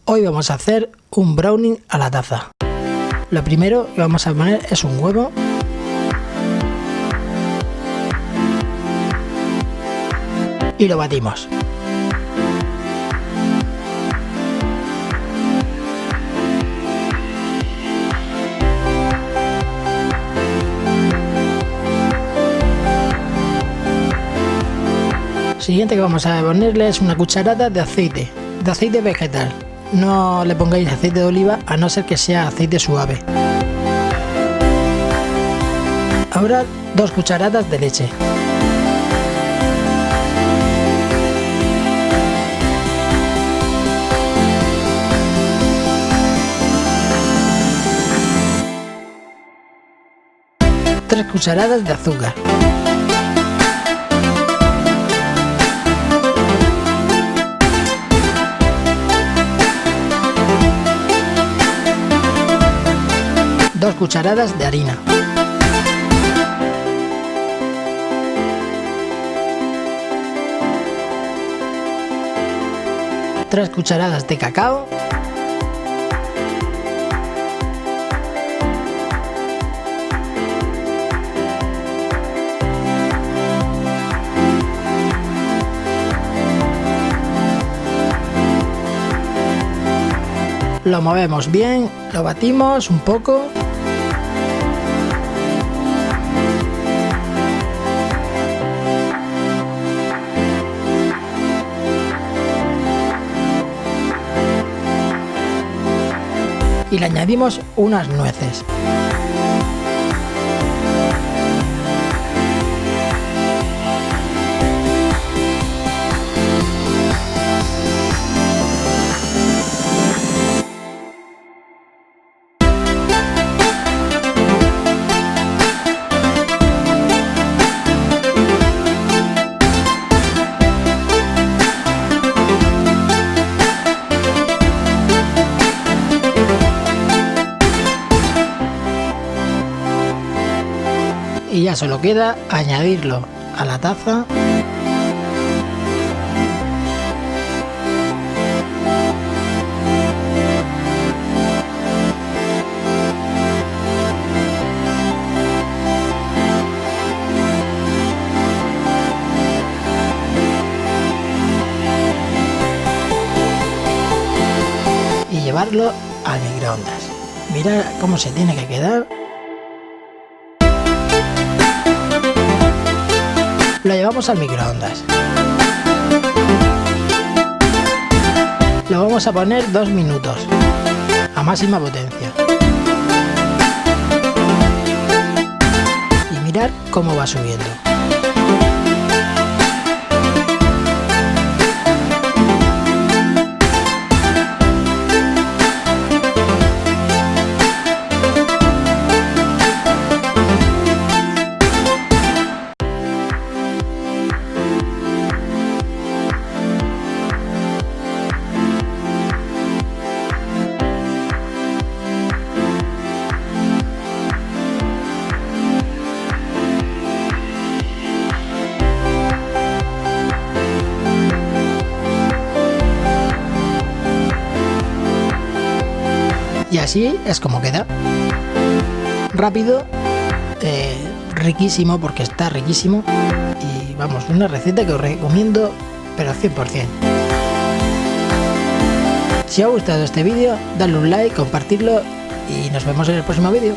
Hoy vamos a hacer un brownie a la taza. Lo primero que vamos a poner es un huevo. Y lo batimos. Siguiente que vamos a ponerle es una cucharada de aceite vegetal. No le pongáis aceite de oliva a no ser que sea aceite suave. Ahora 2 cucharadas de leche. Tres cucharadas de azúcar. Dos cucharadas de harina. Tres cucharadas de cacao. Lo movemos bien, lo batimos un poco. Y le añadimos unas nueces. Y ya solo queda añadirlo a la taza. Y llevarlo al microondas. Mira cómo se tiene que quedar. Lo llevamos al microondas. Lo vamos a poner 2 minutos a máxima potencia. Y mirad cómo va subiendo. Y así es como queda. Rápido, riquísimo porque está riquísimo. Y vamos, una receta que os recomiendo, pero 100%. Si os ha gustado este vídeo, dadle un like, compartirlo y nos vemos en el próximo vídeo.